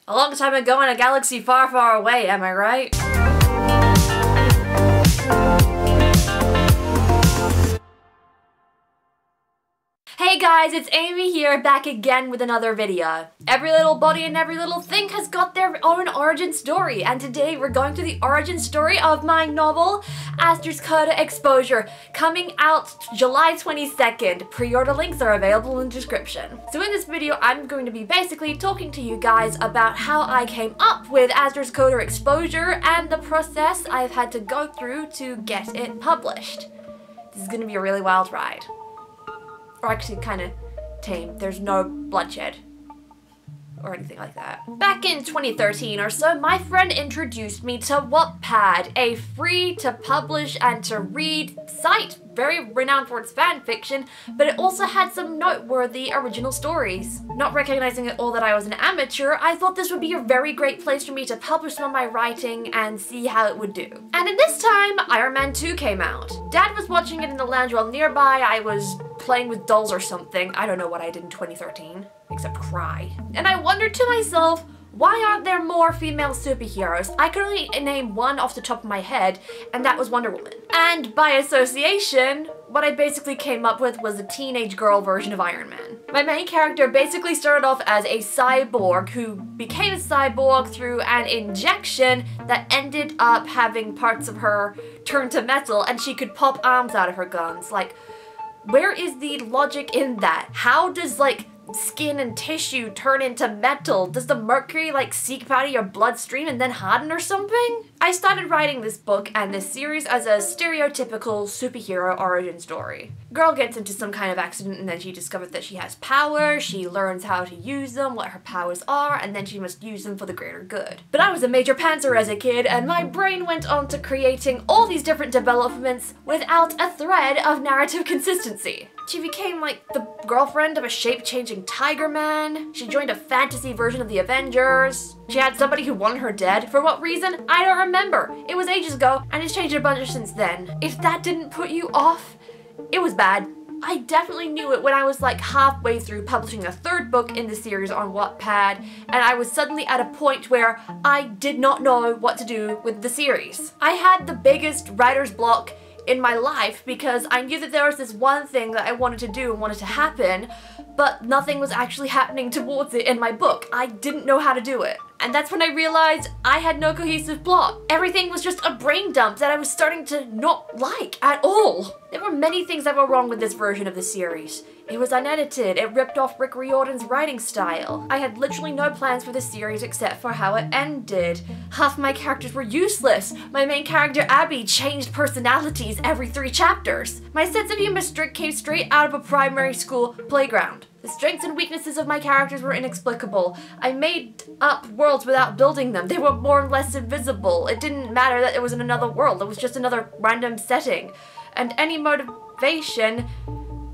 A long time ago in a galaxy far, far away, am I right? Hey guys, it's Amy here, back again with another video. Every little body and every little thing has got their own origin story, and today we're going to the origin story of my novel, ASTER'S Coda Exposure, coming out July 22nd. Pre-order links are available in the description. So in this video, I'm going to be basically talking to you guys about how I came up with ASTER'S Coda Exposure and the process I've had to go through to get it published. This is going to be a really wild ride. Or actually kind of tame. There's no bloodshed or anything like that. Back in 2013 or so, my friend introduced me to Wattpad, a free to publish and to read site, very renowned for its fan fiction, but it also had some noteworthy original stories. Not recognizing at all that I was an amateur, I thought this would be a very great place for me to publish some of my writing and see how it would do. And in this time, Iron Man 2 came out. Dad was watching it in the lounge while nearby. I was playing with dolls or something. I don't know what I did in 2013, except cry. And I wondered to myself, why aren't there more female superheroes? I could only name one off the top of my head, and that was Wonder Woman. And by association, what I basically came up with was a teenage girl version of Iron Man. My main character basically started off as a cyborg who became a cyborg through an injection that ended up having parts of her turn to metal, and she could pop arms out of her guns. Like, where is the logic in that? How does, like, skin and tissue turn into metal? Does the mercury, like, seep out of your bloodstream and then harden or something? I started writing this book and this series as a stereotypical superhero origin story. Girl gets into some kind of accident and then she discovers that she has powers, she learns how to use them, what her powers are, and then she must use them for the greater good. But I was a major pantser as a kid, and my brain went on to creating all these different developments without a thread of narrative consistency. She became like the girlfriend of a shape-changing tiger man. She joined a fantasy version of the Avengers. She had somebody who wanted her dead. For what reason? I don't remember. It was ages ago, and it's changed a bunch since then. If that didn't put you off, it was bad. I definitely knew it when I was like halfway through publishing a third book in the series on Wattpad, and I was suddenly at a point where I did not know what to do with the series. I had the biggest writer's block in my life because I knew that there was this one thing that I wanted to do and wanted to happen, but nothing was actually happening towards it in my book. I didn't know how to do it. And that's when I realized I had no cohesive plot. Everything was just a brain dump that I was starting to not like at all. There were many things that were wrong with this version of the series. It was unedited, it ripped off Rick Riordan's writing style. I had literally no plans for the series except for how it ended. Half my characters were useless. My main character Abby changed personalities every 3 chapters. My sense of humor came straight out of a primary school playground. The strengths and weaknesses of my characters were inexplicable. I made up worlds without building them. They were more or less invisible. It didn't matter that it was in another world. It was just another random setting. And any motivation,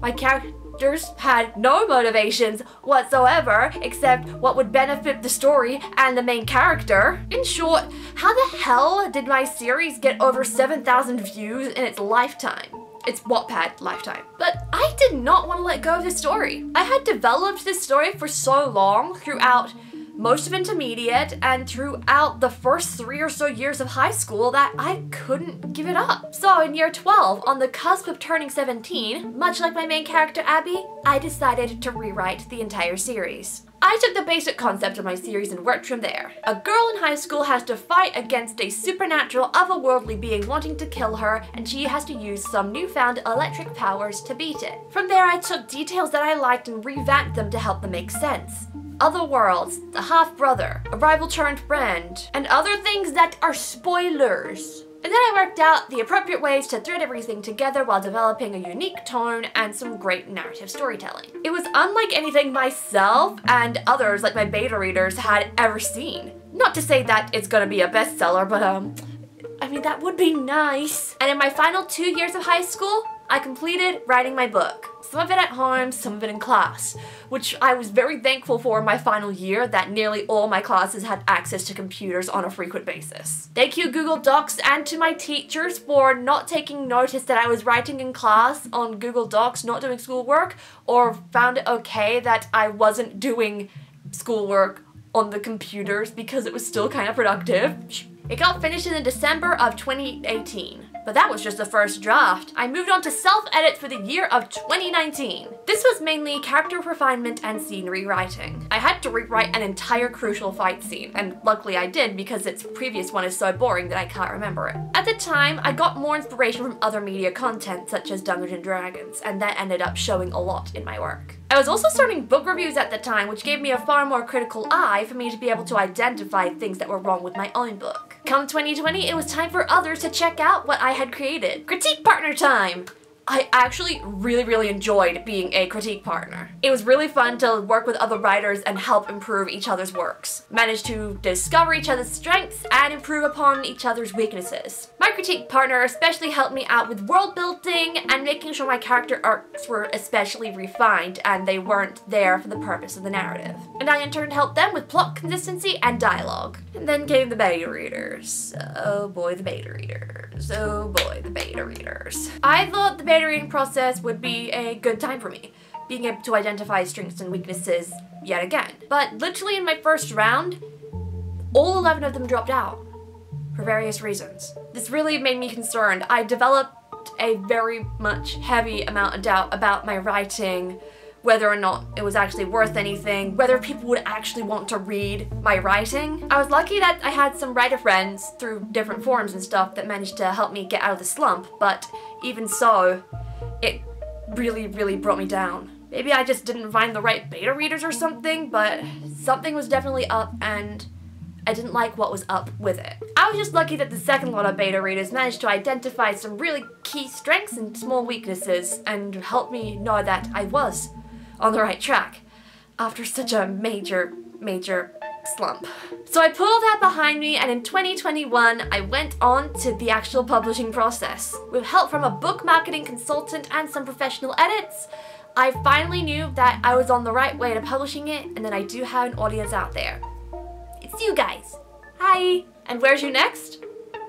my characters had no motivations whatsoever except what would benefit the story and the main character. In short, how the hell did my series get over 7,000 views in its lifetime? It's Wattpad lifetime. But I did not want to let go of this story. I had developed this story for so long throughout most of intermediate and throughout the first 3 or so years of high school that I couldn't give it up. So in year 12, on the cusp of turning 17, much like my main character Abby, I decided to rewrite the entire series. I took the basic concept of my series and worked from there. A girl in high school has to fight against a supernatural, otherworldly being wanting to kill her, and she has to use some newfound electric powers to beat it. From there, I took details that I liked and revamped them to help them make sense. Other worlds, the half-brother, a rival turned friend, and other things that are spoilers. And then I worked out the appropriate ways to thread everything together while developing a unique tone and some great narrative storytelling. It was unlike anything myself and others like my beta readers had ever seen. Not to say that it's gonna be a bestseller, but I mean, that would be nice. And in my final 2 years of high school, I completed writing my book. Some of it at home, some of it in class, which I was very thankful for in my final year that nearly all my classes had access to computers on a frequent basis. Thank you Google Docs and to my teachers for not taking notice that I was writing in class on Google Docs, not doing schoolwork, or found it okay that I wasn't doing schoolwork on the computers because it was still kind of productive. It got finished in December of 2018. But that was just the first draft. I moved on to self-edits for the year of 2019. This was mainly character refinement and scene rewriting. I had to rewrite an entire crucial fight scene, and luckily I did because its previous one is so boring that I can't remember it. At the time, I got more inspiration from other media content such as Dungeons & Dragons, and that ended up showing a lot in my work. I was also starting book reviews at the time, which gave me a far more critical eye for me to be able to identify things that were wrong with my own book. Come 2020, it was time for others to check out what I had created. Critique partner time! I actually really enjoyed being a critique partner. It was really fun to work with other writers and help improve each other's works. Managed to discover each other's strengths and improve upon each other's weaknesses. My critique partner especially helped me out with world building and making sure my character arcs were especially refined and they weren't there for the purpose of the narrative. And I in turn helped them with plot consistency and dialogue. And then came the beta readers. Oh boy, the beta readers. Oh boy, the beta readers. I thought the beta reading process would be a good time for me, being able to identify strengths and weaknesses yet again. But literally in my first round, all 11 of them dropped out for various reasons. This really made me concerned. I developed a very much heavy amount of doubt about my writing, whether or not it was actually worth anything, whether people would actually want to read my writing. I was lucky that I had some writer friends through different forums and stuff that managed to help me get out of the slump, but even so, it really brought me down. Maybe I just didn't find the right beta readers or something, but something was definitely up and I didn't like what was up with it. I was just lucky that the second lot of beta readers managed to identify some really key strengths and small weaknesses and help me know that I was on the right track after such a major slump. So I put all that behind me, and in 2021 I went on to the actual publishing process. With help from a book marketing consultant and some professional edits, I finally knew that I was on the right way to publishing it and that I do have an audience out there. It's you guys. Hi! And where's you next?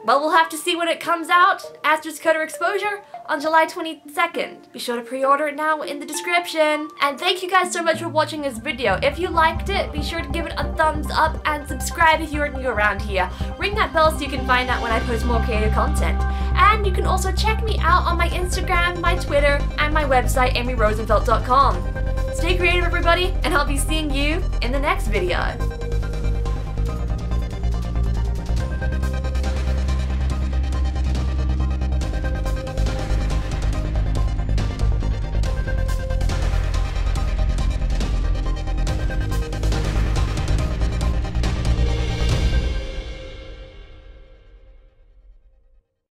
Well, we'll have to see when it comes out. ASTER'S Coda Exposure on July 22nd. Be sure to pre-order it now in the description. And thank you guys so much for watching this video. If you liked it, be sure to give it a thumbs up and subscribe if you're new around here. Ring that bell so you can find out when I post more creative content. And you can also check me out on my Instagram, my Twitter, and my website, amyrosenfeld.com. Stay creative, everybody, and I'll be seeing you in the next video.